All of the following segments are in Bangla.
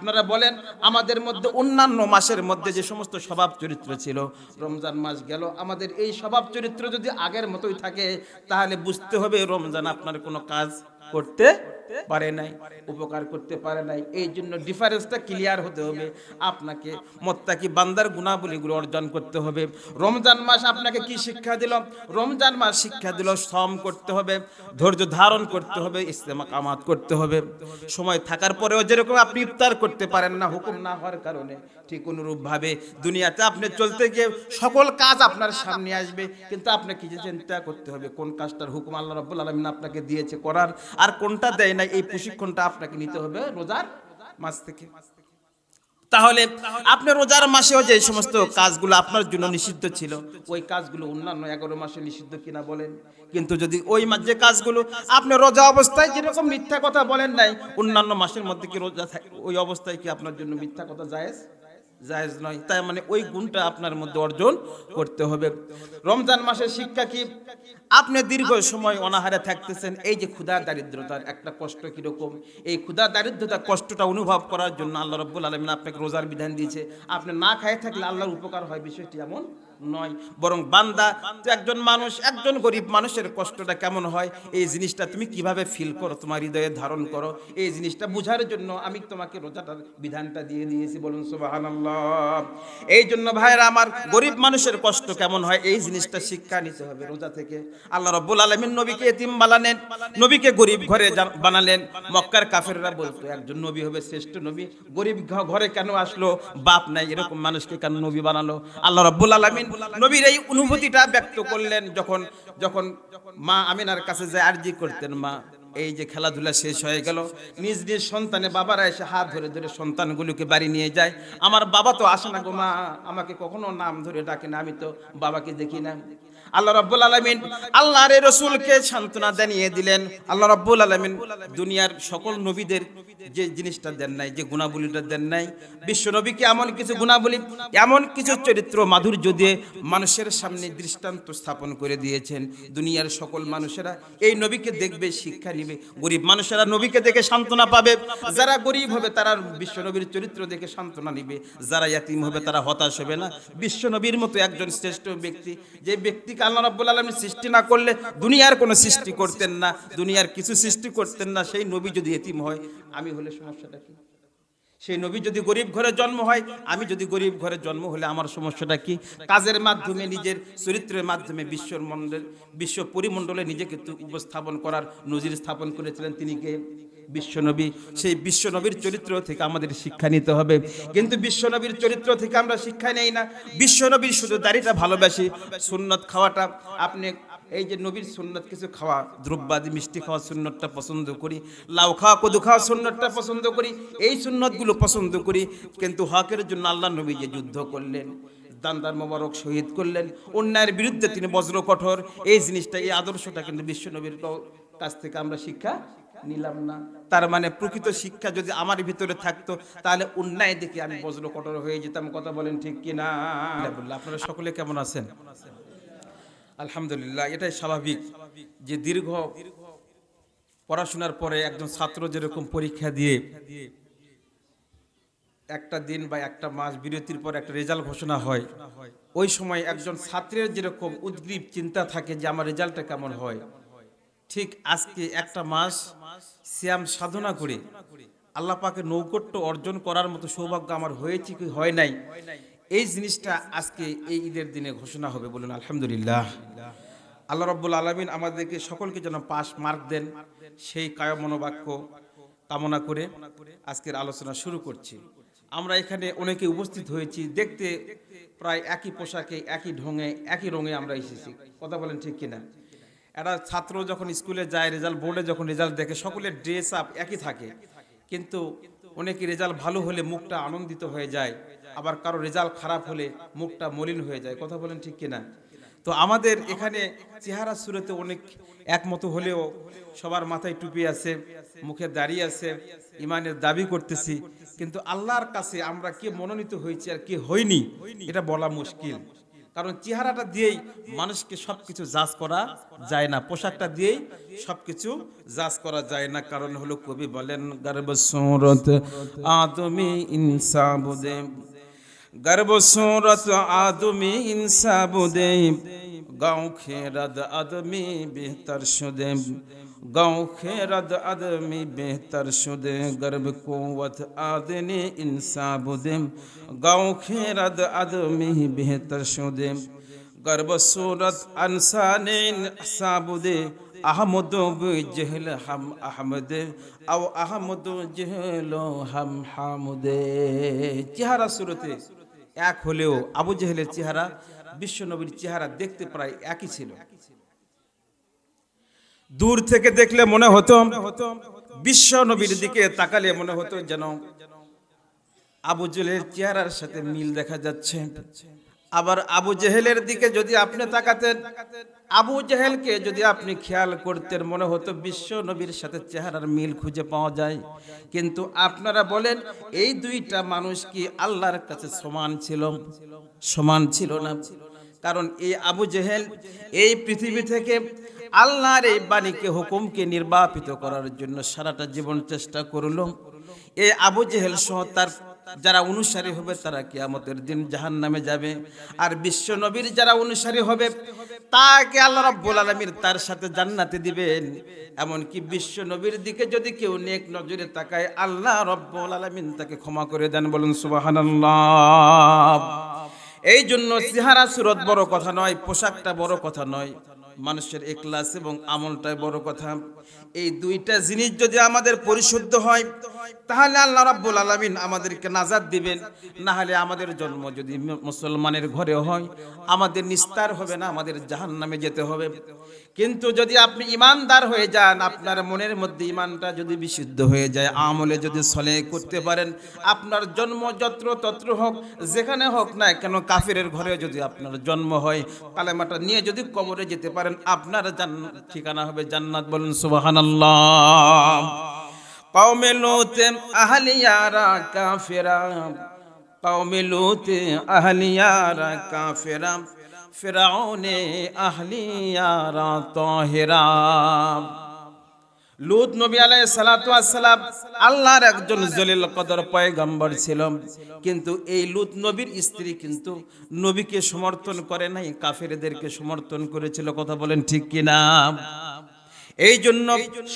আপনারা বলেন আমাদের মধ্যে অন্যান্য মাসের মধ্যে যে সমস্ত স্বভাব চরিত্র ছিল, রমজান মাস গেল, আমাদের এই স্বভাব চরিত্র যদি আগের মতোই থাকে, তাহলে বুঝতে হবে রমজান আপনার কোনো কাজ করতে পারে নাই, উপকার করতে পারে নাই। এই জন্য ডিফারেন্সটা ক্লিয়ার হতে হবে। আপনাকে মোত্তাকি বান্দার গুণাবলীগুলো অর্জন করতে হবে। রমজান মাস আপনাকে কি শিক্ষা দিল? রমজান মাস শিক্ষা দিল শ্রম করতে হবে, ধৈর্য ধারণ করতে হবে, ইস্তেকামাত করতে হবে। সময় থাকার পরেও যেরকম আপনি ইফতার করতে পারেন না হুকুম না হওয়ার কারণে, ঠিক অনুরূপভাবে দুনিয়াতে আপনি চলতে গিয়ে সকল কাজ আপনার সামনে আসবে, কিন্তু আপনাকে যে চিন্তা করতে হবে কোন কাজটার হুকুম আল্লাহ রাব্বুল আলামিন আপনাকে দিয়েছে করার, আর কোনটা দেয় না, এই প্রশিক্ষণটা আপনাকে নিতে হবে রোজার মাস থেকে। তাহলে আপনি রোজার মাসেও যে সমস্ত কাজগুলো আপনার জন্য নিষিদ্ধ ছিল, ওই কাজগুলো অন্যান্য 11 মাসে নিষিদ্ধ কিনা বলেন? কিন্তু যদি ওই মাস যে কাজগুলো আপনি রোজা অবস্থায় যেরকম মিথ্যা কথা বলেন নাই, অন্যান্য মাসের মধ্যে কি রোজা ওই অবস্থায় কি আপনার জন্য মিথ্যা কথা জায়েজ? জায়েজ নয়। তাই মানে ওই গুণটা আপনার মধ্যে অর্জন করতে হবে। রমজান মাসের শিক্ষা কি? আপনি দীর্ঘ সময় অনাহারে থাকতেছেন, এই যে ক্ষুধা দারিদ্রতার একটা কষ্ট কিরকম, এই ক্ষুধা দারিদ্রতার কষ্টটা অনুভব করার জন্য আল্লাহ রাব্বুল আলামিন আপনাকে রোজার বিধান দিয়েছে। আপনি না খায় থাকলে আল্লাহর উপকার হয়, বিষয়টি এমন নয়। বরং বান্দা, একজন মানুষ, একজন গরিব মানুষের কষ্টটা কেমন হয়, এই জিনিসটা তুমি কিভাবে ফিল করো, তোমার হৃদয়ে ধারণ করো, এই জিনিসটা বোঝার জন্য আমি তোমাকে রোজাটার বিধানটা দিয়ে দিয়েছি। বলুন সুবহানাল্লাহ। এই জন্য ভাইরা আমার, গরিব মানুষের কষ্ট কেমন হয় এই জিনিসটা শিক্ষা নিতে হবে রোজা থেকে। আল্লাহ রাব্বুল আলামিন নবীকে এতিম বানালেন, নবীকে গরিব ঘরে বানালেন। মক্কার কাফেররা বলতো একজন নবী হবে শ্রেষ্ঠ নবী, গরিব ঘরে কেন আসলো, বাপ নাই, এরকম মানুষকে কেন নবী বানালো? আল্লাহ রাব্বুল আলামিন নবীর এই অনুভূতিটা ব্যক্ত করলেন যখন যখন মা আমিনার কাছে যায় আরজি করতেন, মা এই যে খেলাধুলা শেষ হয়ে গেল, নিজ নিজ সন্তানে বাবারা এসে হাত ধরে ধরে সন্তানগুলোকে বাড়ি নিয়ে যায়। আমার বাবা তো আসে না গো মা, আমাকে কখনো নাম ধরে ডাকে না, আমি তো বাবাকে দেখি না। আল্লাহ রাব্বুল আলামিন আল্লাহর রাসূলকে সান্ত্বনা জানিয়ে দিলেন। আল্লাহ রাব্বুল আলামিন দুনিয়ার সকল নবীদের যে জিনিসটা দেন নাই, যে গুণাবলীটা দেন নাই, বিশ্ব নবীকে এমন কিছু গুণাবলী, এমন কিছু চরিত্র মাধুর্য দিয়ে মানুষের সামনে দৃষ্টান্ত স্থাপন করে দিয়েছেন। দুনিয়ার সকল মানুষেরা এই নবীকে দেখবে, শিক্ষা নিবে। গরিব মানুষেরা নবীকে দেখে সান্ত্বনা পাবে, যারা গরিব হবে তারা বিশ্ব নবীর চরিত্র দেখে সান্ত্বনা নিবে, যারা ইয়াতীম হবে তারা হতাশ হবে না। বিশ্ব নবীর মতো একজন শ্রেষ্ঠ ব্যক্তি, যে ব্যক্তিকে আল্লাহ রাব্বুল আলামিন সৃষ্টি না করলে দুনিয়ার কোনো সৃষ্টি করতেন না, দুনিয়ার কিছু সৃষ্টি করতেন না, সেই নবী যদি এতিম হয়, আমি হলে সমস্যাটা কি? সেই নবী যদি গরিব ঘরে জন্ম হয়, আমি যদি গরিব ঘরে জন্ম হলে আমার সমস্যাটা কি? কাজের মাধ্যমে, নিজের চরিত্রের মাধ্যমে বিশ্ব পরিমণ্ডলে নিজেকে উপস্থাপন করার নজির স্থাপন করেছিলেন তিনি কে? বিশ্বনবী। সেই বিশ্বনবীর চরিত্র থেকে আমাদের শিক্ষা নিতে হবে। কিন্তু বিশ্বনবীর চরিত্র থেকে আমরা শিক্ষা নেই না। বিশ্বনবীর শুধু দাড়িটা ভালোবাসি, সুন্নত খাওয়াটা, আপনি এই যে নবীর সুন্নত কিছু খাওয়া, দ্রব্যাদি মিষ্টি খাওয়া সুন্নতটা পছন্দ করি, লাউ খাওয়া কদু খাওয়া সুন্নতটা পছন্দ করি, এই সুন্নতগুলো পছন্দ করি। কিন্তু হকের জন্য আল্লাহ নবী যে যুদ্ধ করলেন, দান্দার মোবারক শহীদ করলেন, অন্যায়ের বিরুদ্ধে তিনি বজ্র কঠোর, এই জিনিসটা, এই আদর্শটা কিন্তু বিশ্বনবীর কাছ থেকে আমরা শিক্ষা নিলাম না। তার মানে প্রকৃত শিক্ষা যদি আমার ভিতরে থাকতো, তাহলে অন্যায় দেখে আমি বজ্র কঠোর হয়ে যেতাম। কথা বলেন ঠিক কিনা? আপনারা সকলে কেমন আছেন? আলহামদুলিল্লাহ। এটাই স্বাভাবিক যে দীর্ঘ পড়াশোনার পরে একজন ছাত্র যেরকম পরীক্ষা দিয়ে একটা দিন বা একটা মাস বিরতির পর একটা রেজাল্ট ঘোষণা হয়, ওই সময় একজন ছাত্রের যেরকম উদ্গ্রীব চিন্তা থাকে যে আমার রেজাল্টটা কেমন হয়, ঠিক আজকে একটা মাস সিয়াম সাধনা করে আল্লাহ পাকের নৌকট্য অর্জন করার মতো সৌভাগ্য আমার হয়েছে কি হয় নাই, এই জিনিসটা আজকে এই ঈদের দিনে ঘোষণা হবে। বলুন আলহামদুলিল্লাহ। আল্লাহ রাব্বুল আলামিন আমাদেরকে সকলকে যেন পাস মার্ক দেন, সেই কায় মনোবাক্য কামনা করে আজকের আলোচনা শুরু করছি। আমরা এখানে অনেকে উপস্থিত হয়েছি, দেখতে প্রায় একই পোশাকে, একই ঢঙে, একই রঙে আমরা এসেছি। কথা বলেন ঠিক কিনা? একটা ছাত্র যখন স্কুলে যায়, রেজাল্ট বোর্ডে যখন রেজাল্ট দেখে, সকলের ড্রেস আপ একই থাকে, কিন্তু অনেকে রেজাল্ট ভালো হলে মুখটা আনন্দিত হয়ে যায়, আবার কারো রেজাল্ট খারাপ হলে মুখটা মলিন হয়ে যায়। কথা বলেন ঠিক কিনা? তো আমাদের এখানে চেহারা সুরতে অনেক একমত হলেও সবার মাথায় টুপি আছে, মুখে দাড়ি আছে, ইমানের দাবি করতেছি, কিন্তু আল্লাহর কাছে আমরা কে মনোনীত হয়েছি আর কে হইনি এটা বলা মুশকিল। কারণ চেহারাটা দিয়েই মানুষকে সবকিছু জাজ করা যায় না, পোশাকটা দিয়েই সবকিছু জাজ করা যায় না। কারণ হলো কবি বলেন গর্ব সুরত আদমি ইনসাবুদে, গর্ব সুরত আদমি ইনসাবুদে, গাঁও খেরদ আদমি বেহতর শুদে, गाँव खेरद आदमी बेहतर शुदे, गर्ब कुव्वत आदमी इंसाबुदे, गाँव खेरद आदमी बेहतर शुदे, गर्ब सूरत अंसाने साबुदे, अहमद जहल हम अहमदे, आओ अहमद जहलो हम हामुदे। চেহারা সুরতে এক হলেও আবু জেহেলের চেহারা বিশ্ব নবীর চেহারা দেখতে প্রায় একই ছিল। দূর থেকে দেখলে মনে হতো, বিশ্ব নবীর দিকে তাকালে মনে হতো যেন আবু জেহেলের চেহারার সাথে মিল দেখা যাচ্ছে। আবার আবু জেহেলের দিকে যদি আপনি তাকাতেন, আবু জেহেলকে যদি আপনি খেয়াল করতেন, মনে হতো বিশ্ব নবীর সাথে চেহারার মিল খুঁজে পাওয়া যায়। কিন্তু আপনারা বলেন এই দুইটা মানুষ কি আল্লাহর কাছে সমান ছিল? সমান ছিল না। কারণ এই আবু জেহেল এই পৃথিবী থেকে আল্লাহর এই বাণীকে হুকুমকে নির্বাপিত করার জন্য সারাটা জীবন চেষ্টা করলো। এই আবু জেহেল সহ তার যারা অনুসারী হবে তারা কিয়ামতের দিন জাহান্নামে যাবে। আর বিশ্ব নবীর যারা অনুসারী হবে তাকে আল্লাহ রাব্বুল আলামিন তার সাথে জান্নাতে দিবেন। এমনকি বিশ্ব নবীর দিকে যদি কেউ নেক নজরে তাকায়, আল্লাহ রাব্বুল আলামিন তাকে ক্ষমা করে দেন। বলুন সুবহানাল্লাহ। এই জন্য চেহারা সুরত বড় কথা নয়, পোশাকটা বড় কথা নয়, মানুষের ইখলাস এবং আমলটাই বড় কথা। এই দুইটা জিনিস যদি আমাদের পরিশুদ্ধ হয় তাহলে আল্লাহ রাব্বুল আলামিন আমাদেরকে নাজাত দিবেন। না হলে আমাদের জন্ম যদি মুসলমানের ঘরে হয় আমাদের নিস্তার হবে না, আমাদের জাহান্নামে যেতে হবে। কিন্তু যদি আপনি ইমানদার হয়ে যান, আপনার মনের মধ্যে ইমানটা যদি বিশুদ্ধ হয়ে যায়, আমলে যদি সলেহ করতে পারেন, আপনার জন্ম যত্র তত্র হোক, যেখানে হোক না কেন, কাফিরের ঘরে যদি আপনার জন্ম হয়, কালেমাটা নিয়ে যদি কবরে যেতে পারেন, আপনার ঠিকানা হবে জান্নাত। বলুন সুবহানাল্লাহ। কওমে লূত আহলিয়ারা কাফেরা, কওমে লূত আহলিয়ারা কাফেরা, ফিরাউনে আহলিয়ারা তাহেরা। লূত নবী আলাইহিস সালাতু ওয়াস সালাম আল্লাহর একজন জলিল কদর পয়গম্বর ছিল, কিন্তু এই লূত নবীর স্ত্রী কিন্তু নবীকে সমর্থন করে নাই, কাফেরদেরকে সমর্থন করেছিল। কথা বলেন ঠিক কিনা? এই জন্য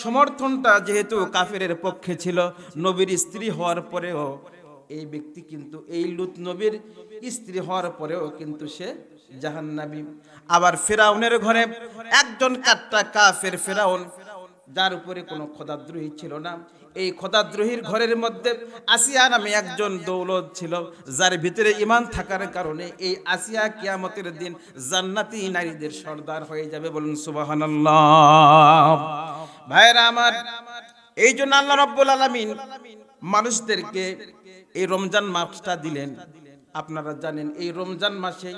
সমর্থনটা যেহেতু কাফেরের পক্ষে ছিল, নবীর স্ত্রী হওয়ার পরেও এই ব্যক্তি কিন্তু, এই লূত নবীর স্ত্রী হওয়ার পরেও কিন্তু সে জাহান্নামী। আবার ফিরাউনের ঘরে একজন কাট্টা কাফের ফিরাউন, যার উপরে কোনো খোদাদ্রোহী ছিল না, এই খোদাদ্রোহীর ঘরের মধ্যে আসিয়া নামে একজন দৌলত ছিল, যার ভিতরে ঈমান থাকার কারণে এই আসিয়া কিয়ামতের দিন জান্নাতি নারীদের সর্দার হয়ে যাবে। বলুন সুবহানাল্লাহ। ভাইরা আমার, এই জন্য আল্লাহ রাব্বুল আলামিন মানুষদেরকে এই রমজান মাসটা দিলেন। আপনারা জানেন এই রমজান মাসে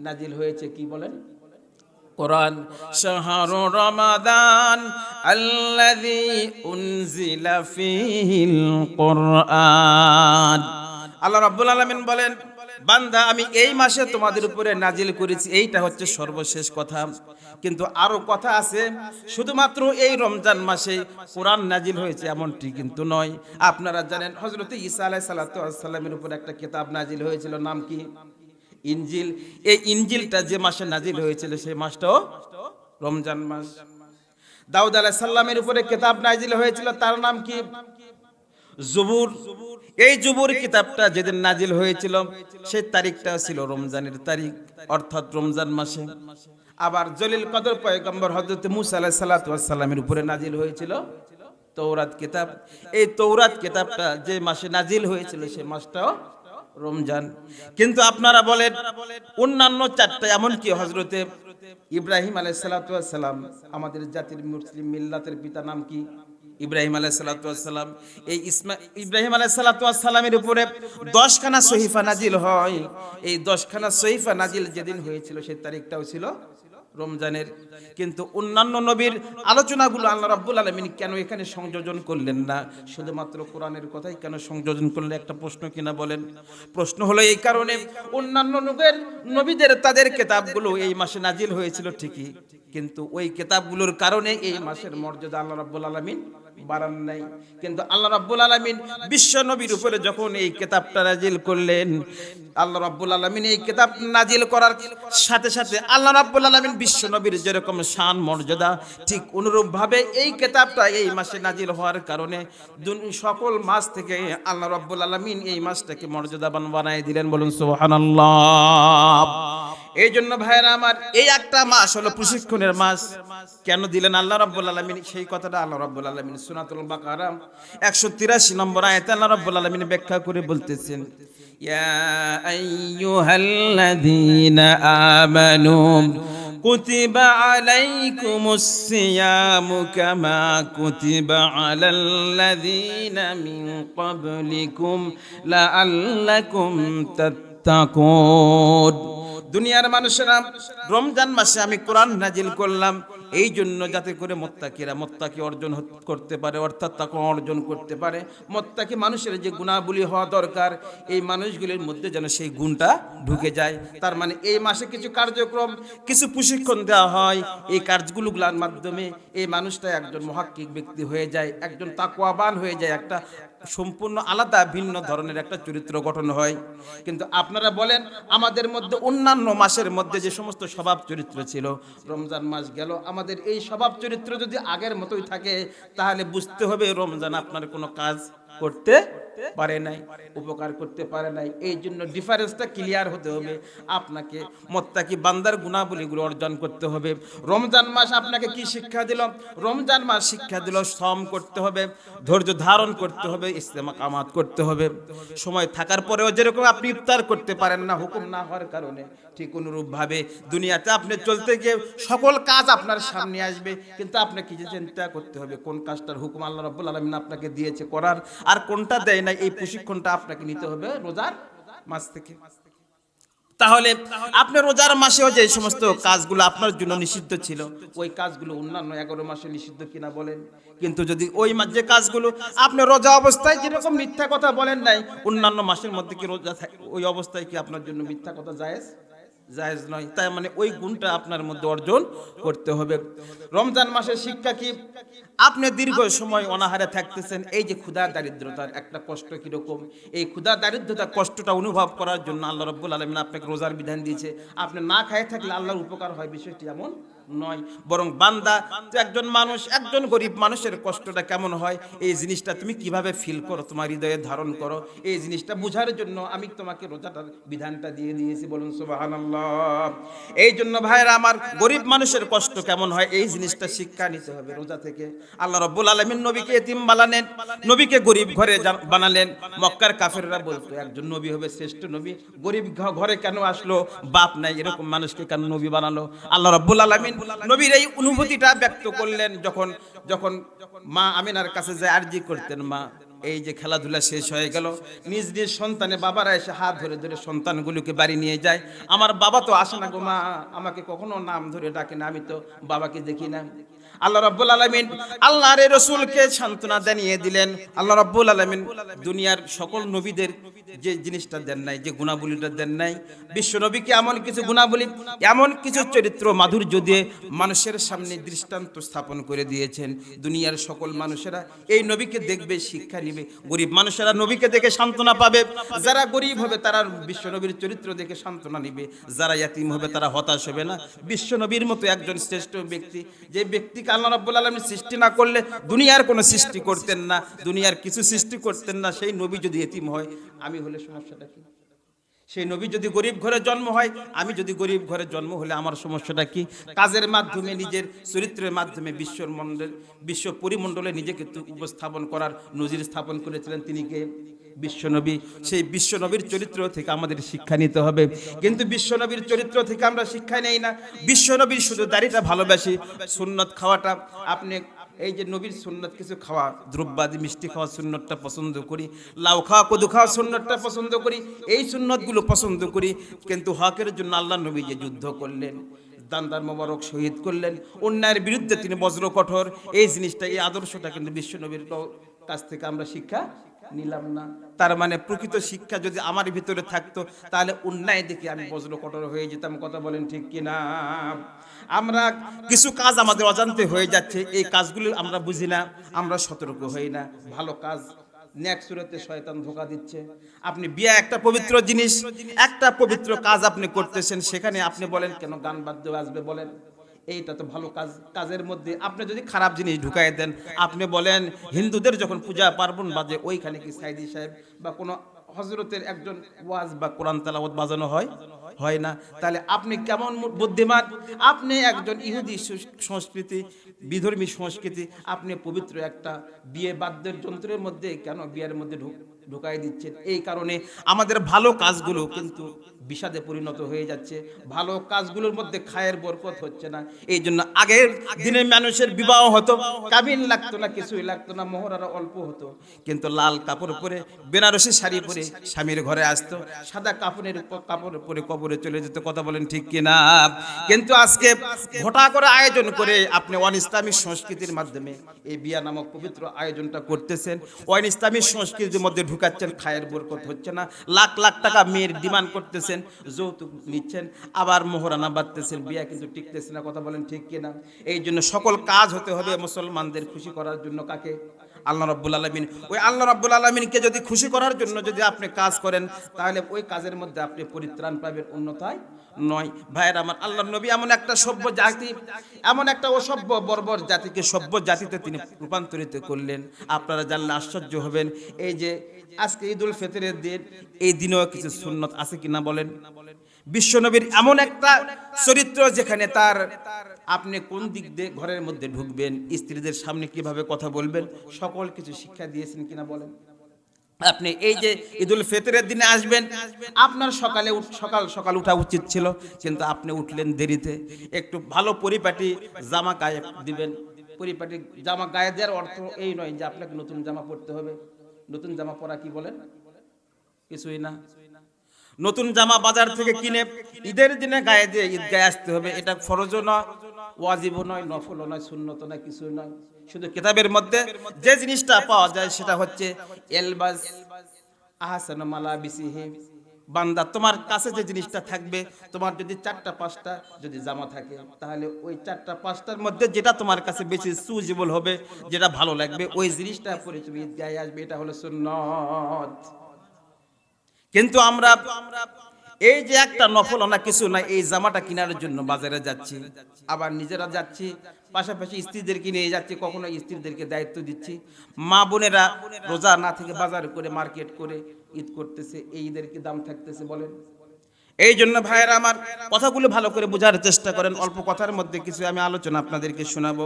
নাজিল হয়েছে কি বলেন? কোরআন। শাহরু রমাদান আল্লাযী উনজিলা ফীহিল কোরআন। আল্লাহ রাব্বুল আলামিন বলেন, বান্দা আমি এই মাসে তোমাদের উপরে নাজিল করেছি। এইটা হচ্ছে সর্বশেষ কথা, কিন্তু আরো কথা আছে। শুধুমাত্র এই রমজান মাসে কোরআন নাজিল হয়েছে এমনটি কিন্তু নয়। আপনারা জানেন হযরত ঈসা আলাইহিস সালামের উপর একটা কিতাব নাজিল হয়েছিল, নাম কি? ইনজিল। এই ইনজিলটা যে মাসে নাজিল হয়েছিল সেই মাসটাও রমজান মাস। দাউদ আলাইহিস সালামের উপরে কিতাব নাজিল হয়েছিল, তার নাম কি? জবুর। এই জবুর কিতাবটা যেদিন নাজিল হয়েছিল সেই তারিখটা ছিল রমজানের তারিখ, অর্থাৎ রমজান মাসে। আবার জলিল কদর পয়গম্বর হযরত মূসা আলাইহিস সালামের উপরে নাজিল হয়েছিল তৌরাত কিতাব। এই তৌরাত কিতাবটা যে মাসে নাজিল হয়েছিল সেই মাসটাও রমজান। কিন্তু আপনারা বলেন অন্যান্য চারটা, এমনকি হযরতে ইব্রাহিম আলাইহিস সালাম, আমাদের জাতির মুসলিম মিল্লাতের পিতা নাম কি? ইব্রাহিম আলাইহিস সালাম। এই ইব্রাহিম আলাইহিস সালামের উপরে 10খানা সহিফা নাজিল হয়। এই 10খানা সহিফা নাজিল যেদিন হয়েছিল সেই তারিখটাও ছিল রমজানের। কিন্তু অন্যান্য নবীর আলোচনাগুলো আল্লাহ রাব্বুল আলামিন কেন এখানে সংযোজন করলেন না, শুধুমাত্র কোরআনের কথাই কেন সংযোজন করলেন? একটা প্রশ্ন কিনা বলেন? প্রশ্ন হলো এই কারণে, অন্যান্য নবীদের তাদের কিতাবগুলো এই মাসে নাজিল হয়েছিল ঠিকই, কিন্তু ওই কিতাবগুলোর কারণে এই মাসের মর্যাদা আল্লাহ রাব্বুল আলামিন বাড়ান নাই। কিন্তু আল্লাহ রাব্বুল আলামিন বিশ্ব নবীর উপরে যখন এই কিতাবটা নাজিল করলেন, আল্লাহ রাব্বুল আলামিন এই কিতাব নাজিল করার সাথে সাথে আল্লাহ রাব্বুল আলামিন বিশ্ব নবীর যেরকম শান মর্যাদা, ঠিক অনুরূপভাবে এই কিতাবটা এই মাসে নাজিল হওয়ার কারণে সকল মাস থেকে আল্লাহ রাব্বুল আলামিন এই মাসটাকে মর্যাদাবান বানায় দিলেন। বলুন সুবহানাল্লাহ। এই জন্য ভাইরা আমার, এই একটা মাস হলো প্রশিক্ষণের মাস। কেন দিলেন আল্লাহ রাব্বুল আলামিন? সেই কথাটা আল্লাহ রাব্বুল আলামিন সূরাতুল বাকারা 183 নম্বর আয়াতে আল্লাহ রাব্বুল আলামিন ব্যাখ্যা করে বলতেছেন, ইয়া আইয়ুহাল্লাযীনা আমানু কুতিবা আলাইকুমুস সিয়ামু কামা কুতিবা আলাল্লাযীনা মিন ক্বাবলিকুম লাআল্লাকুম তাত্তাকুন। দুনিয়ার মানুষেরা, রমজান মাসে আমি কোরআন নাজিল করলাম এই জন্য যাতে করে মোত্তাকি অর্জন করতে পারে, অর্থাৎ তাকওয়া অর্জন করতে পারে। মোত্তাকি মানুষের যে গুণাবলী হওয়া দরকার, এই মানুষগুলির মধ্যে যেন সেই গুণটা ঢুকে যায়। তার মানে এই মাসে কিছু কার্যক্রম, কিছু প্রশিক্ষণ দেওয়া হয়, এই কাজগুলোর মাধ্যমে এই মানুষটা একজন মুহাক্কিক ব্যক্তি হয়ে যায়, একজন তাকওয়াবান হয়ে যায়, একটা সম্পূর্ণ আলাদা ভিন্ন ধরনের একটা চরিত্র গঠন হয়। কিন্তু আপনারা বলেন, আমাদের মধ্যে অন্যান্য মাসের মধ্যে যে সমস্ত স্বভাব চরিত্র ছিল, রমজান মাস গেল, আমাদের এই স্বভাব চরিত্র যদি আগের মতোই থাকে, তাহলে বুঝতে হবে রমজান আপনার কোনো কাজ করতে পারে নাই, উপকার করতে পারে নাই। এই জন্য ডিফারেন্সটা ক্লিয়ার হতে হবে। আপনাকে মুত্তাকি বান্দার গুণাবলীগুলো অর্জন করতে হবে। রমজান মাস আপনাকে কি শিক্ষা দিল? রমজান মাস শিক্ষা দিল শ্রম করতে হবে, ধৈর্য ধারণ করতে হবে, ইস্তেকামাত করতে হবে। সময় থাকার পরেও যেরকম আপনি ইফতার করতে পারেন না হুকুম না হওয়ার কারণে, ঠিক অনুরূপভাবে দুনিয়াতে আপনি চলতে গিয়ে সকল কাজ আপনার সামনে আসবে, কিন্তু আপনাকে যে চিন্তা করতে হবে কোন কাজটার হুকুম আল্লাহ রাব্বুল আলামিন আপনাকে দিয়েছে করার, আর কোনটা দেয় না। এই প্রশিক্ষণটা আপনাকে নিতে হবে রোজার মাস থেকে। তাহলে আপনি রোজার মাসেও যে সমস্ত কাজগুলো আপনার জন্য নিষিদ্ধ ছিল, ওই কাজগুলো অন্যান্য 11 মাসে নিষিদ্ধ কিনা বলেন? কিন্তু যদি ওই মাস যে কাজগুলো আপনি রোজা অবস্থায় যেরকম মিথ্যা কথা বলেন নাই, অন্যান্য মাসের মধ্যে কি রোজা ওই অবস্থায় কি আপনার জন্য মিথ্যা কথা জায়েজ নয়? তাই মানে ওই গুণটা আপনার মধ্যে অর্জন করতে হবে। রমজান মাসের শিক্ষা কি? আপনি দীর্ঘ সময় অনাহারে থাকতেছেন, এই যে ক্ষুধা দারিদ্রতার একটা কষ্ট কিরকম, এই ক্ষুধা দারিদ্রতার কষ্টটা অনুভব করার জন্য আল্লাহ রাব্বুল আলামিন আপনাকে রোজার বিধান দিয়েছে। আপনি না খায় থাকলে আল্লাহর উপকার হয়, বিষয়টি এমন নয়। বরং বান্দা, একজন মানুষ, একজন গরিব মানুষের কষ্টটা কেমন হয়, এই জিনিসটা তুমি কিভাবে ফিল করো, তোমার হৃদয়ে ধারণ করো, এই জিনিসটা বোঝার জন্য আমি তোমাকে রোজাটার বিধানটা দিয়ে দিয়েছি। বলুন সুবহানাল্লাহ। এই জন্য ভাইরা আমার, গরিব মানুষের কষ্ট কেমন হয় এই জিনিসটা শিক্ষা নিতে হবে রোজা থেকে। আল্লাহ রাব্বুল আলামিন নবীকে এতিম বানালেন, নবীকে গরিব ঘরে বানালেন। মক্কার কাফেররা বলতো একজন নবী হবে শ্রেষ্ঠ নবী, গরিব ঘরে কেন আসলো, বাপ নাই, এরকম মানুষকে কেন নবী বানালো? আল্লাহ রাব্বুল আলামিন নবীর এই অনুভূতিটা ব্যক্ত করলেন যখন মা আমিনার কাছে যায় আরজি করতেন, মা এই যে খেলাধুলা শেষ হয়ে গেল, নিজ নিজ সন্তানে বাবারা এসে হাত ধরে ধরে সন্তানগুলোকে বাড়ি নিয়ে যায়। আমার বাবা তো আসে না গো মা, আমাকে কখনো নাম ধরে ডাকে না, আমি তো বাবাকে দেখি না। আল্লাহ রাব্বুল আলামিন আল্লাহর রাসূলকে সান্ত্বনা জানিয়ে দিলেন। আল্লাহ রাব্বুল আলামিন দুনিয়ার সকল নবীদের যে জিনিসটা দেন নাই, যে গুণাবলীটা দেন নাই, বিশ্ব নবীকে এমন কিছু গুণাবলী, এমন কিছু চরিত্র মাধুর্য দিয়ে মানুষের সামনে দৃষ্টান্ত স্থাপন করে দিয়েছেন। দুনিয়ার সকল মানুষেরা এই নবীকে দেখবে, শিক্ষা নিবে। গরিব মানুষেরা নবীকে দেখে সান্ত্বনা পাবে, যারা গরিব হবে তারা বিশ্ব নবীর চরিত্র দেখে সান্ত্বনা নিবে, যারা ইয়াতীম হবে তারা হতাশ হবে না। বিশ্ব নবীর মতো একজন শ্রেষ্ঠ ব্যক্তি, যে ব্যক্তিকে আল্লাহ রাব্বুল আলামিন সৃষ্টি না করলে দুনিয়ার কোনো সৃষ্টি করতেন না, দুনিয়ার কিছু সৃষ্টি করতেন না, সেই নবী যদি এতিম হয়, আমি হলে সমস্যাটা কি? সেই নবী যদি গরিব ঘরে জন্ম হয়, আমি যদি গরিব ঘরে জন্ম হলে আমার সমস্যাটা কি? কাজের মাধ্যমে, নিজের চরিত্রের মাধ্যমে বিশ্ব পরিমণ্ডলে নিজেকে উপস্থাপন করার নজির স্থাপন করেছিলেন তিনি কে? বিশ্বনবী। সেই বিশ্বনবীর চরিত্র থেকে আমাদের শিক্ষা নিতে হবে। কিন্তু বিশ্বনবীর চরিত্র থেকে আমরা শিক্ষা নেই না। বিশ্বনবীর শুধু দাড়িটা ভালোবাসি, সুন্নত খাওয়াটা, আপনি এই যে নবীর সুন্নত কিছু খাওয়া, দ্রব্যাদি মিষ্টি খাওয়া সুন্নতটা পছন্দ করি, লাউ খাওয়া কদু খাওয়া সুন্নতটা পছন্দ করি, এই সুন্নতগুলো পছন্দ করি। কিন্তু হকের জন্য আল্লাহ নবী যে যুদ্ধ করলেন, দান্দার মোবারক শহীদ করলেন, অন্যায়ের বিরুদ্ধে তিনি বজ্র কঠোর। এই জিনিসটা, এই আদর্শটা কিন্তু বিশ্বনবীর কাছ থেকে আমরা শিক্ষা নিলাম না। তার মানে প্রকৃত শিক্ষা যদি আমার ভিতরে থাকতো, তাহলে অন্যায় দেখে আমি বজ্র কঠোর হয়ে যেতাম। কথা বলেন ঠিক কিনা? আমরা কিছু কাজ আমাদের অজান্তে হয়ে যাচ্ছে, এই কাজগুলো আমরা বুঝি না, আমরা সতর্ক হই না। ভালো কাজ নেক সুরতে শয়তান ধোঁকা দিচ্ছে। আপনি বিয়ে একটা পবিত্র জিনিস, একটা পবিত্র কাজ আপনি করতেছেন, সেখানে আপনি বলেন কেন গান বাদ্য বাজবে, বলেন এইটা তো ভালো কাজ। কাজের মধ্যে আপনি যদি খারাপ জিনিস ঢুকাই দেন, আপনি বলেন হিন্দুদের যখন পূজা পার্বণ বাজে, ওইখানে কি সাইদি সাহেব বা কোনো হজরতের একজন ওয়াজ বা কোরআন তেলাওয়াত বাজানো হয়? হয় না। তাহলে আপনি কেমন বুদ্ধিমান? আপনি একজন ইহুদি সংস্কৃতি, বিধর্মী সংস্কৃতি, আপনি পবিত্র একটা বিয়ে বাদ্যের যন্ত্রের মধ্যে কেন বিয়ের মধ্যে ঢুকাই দিচ্ছেন? এই কারণে আমাদের ভালো কাজগুলো কিন্তু বিষাদে পরিণত হয়ে যাচ্ছে। ভালো কাজগুলোর মধ্যে খায়ের বরকত হচ্ছে না। এই জন্য আগের দিনের মানুষের বিবাহ হতো, কাবিন লাগতো না, কিছুই লাগতো না, মোহরারা অল্প হতো, কিন্তু লাল কাপড় পরে, বেনারসি শাড়ি পরে স্বামীর ঘরে আসতো, সাদা কাপড় পরে কবরে চলে যেত। কথা বলেন ঠিক কিনা? কিন্তু আজকে ঘটা করে আয়োজন করে আপনি অন ইসলামিক সংস্কৃতির মাধ্যমে এই বিয়া নামক পবিত্র আয়োজনটা করতেছেন, অন ইসলামিক সংস্কৃতির মধ্যে ঢুকাচ্ছেন, খায়ের বরকত হচ্ছে না। লাখ লাখ টাকা মেয়ের ডিমান্ড করতেছেন, যৌতুক নিচ্ছেন, আবার মোহরানা বাঁধতেছেন, বিয়া কিন্তু টিকতেছে না। কথা বলেন ঠিক কিনা? এই জন্য সকল কাজ হতে হবে মুসলমানদের খুশি করার জন্য। কাকে? আল্লাহ রাব্বুল আলামিন। ওই আল্লাহ রাব্বুল আলামিনকে যদি খুশি করার জন্য যদি আপনি কাজ করেন, তাহলে ওই কাজের মধ্যে আপনি পরিত্রাণ পাবেন, অন্যথায় নয়। ভাইয়ের আমার, আল্লাহর নবী এমন একটা সভ্য জাতি, এমন একটা অসভ্য বর্বর জাতিকে সভ্য জাতিতে তিনি রূপান্তরিত করলেন। আপনারা জানলে আশ্চর্য হবেন। এই যে আজকে ঈদুল ফিতরের দিন, এই দিনেও কিছু সুন্নত আছে কিনা বলেন? বিশ্বনবীর এমন একটা চরিত্র যেখানে তার, আপনি কোন দিক দিয়ে ঘরের মধ্যে ঢুকবেন, স্ত্রীদের সামনে কিভাবে কথা বলবেন, সকল কিছু শিক্ষা দিয়েছেন কিনা বলেন? আপনি এই যে ঈদুল ফিতরের দিনে আসবেন, আপনার সকাল সকাল উঠা উচিত ছিল, কিন্তু আপনি উঠলেন দেরিতে। একটু ভালো পরিপাটি জামা গায়ে দিবেন। পরিপাটি জামা গায়ে দেওয়ার অর্থ এই নয় যে আপনাকে নতুন জামা পরতে হবে। নতুন জামা পরা কি বলেন? কিছুই না। নতুন জামা বাজার থেকে কিনে ঈদের দিনে গায়ে দিয়ে ঈদগাহে আসতে হবে, এটা ফরজও নয়, ওয়াজিবও নয়, নফলও নয়, সুন্নত নয়, কিছুই নয়। শুধু কিতাবের মধ্যে যে জিনিসটা পাওয়া যায় সেটা হচ্ছে এলবাস আহসানু মালাবিসিহি। বান্দা, তোমার কাছে যে জিনিসটা থাকবে, তোমার যদি 4টা 5টা যদি জামা থাকে, তাহলে ওই 4টা 5টার মধ্যে যেটা তোমার কাছে বেশি সুইজেবল হবে, যেটা ভালো লাগবে, ওই জিনিসটা পরে তুমি ঈদগাহে আসবে, এটা হলো সুন্নত। কিন্তু আমরা এই যে একটা নফল না কিছু না, এই জামাটা কেনার জন্য বাজারে যাচ্ছি, আবার নিজেরা যাচ্ছি, পাশাপাশি স্ত্রীদেরকে নিয়ে যাচ্ছি, কখনো স্ত্রীদেরকে দায়িত্ব দিচ্ছি। মা বোনেরা রোজা না থেকে বাজার করে মার্কেট করে ঈদ করতেছে, এই ঈদের কি দাম থাকতেছে বলেন? এই জন্য ভাইয়েরা আমার, কথাগুলো ভালো করে বোঝার চেষ্টা করেন। অল্প কথার মধ্যে কিছু আমি আলোচনা আপনাদেরকে শোনাবো।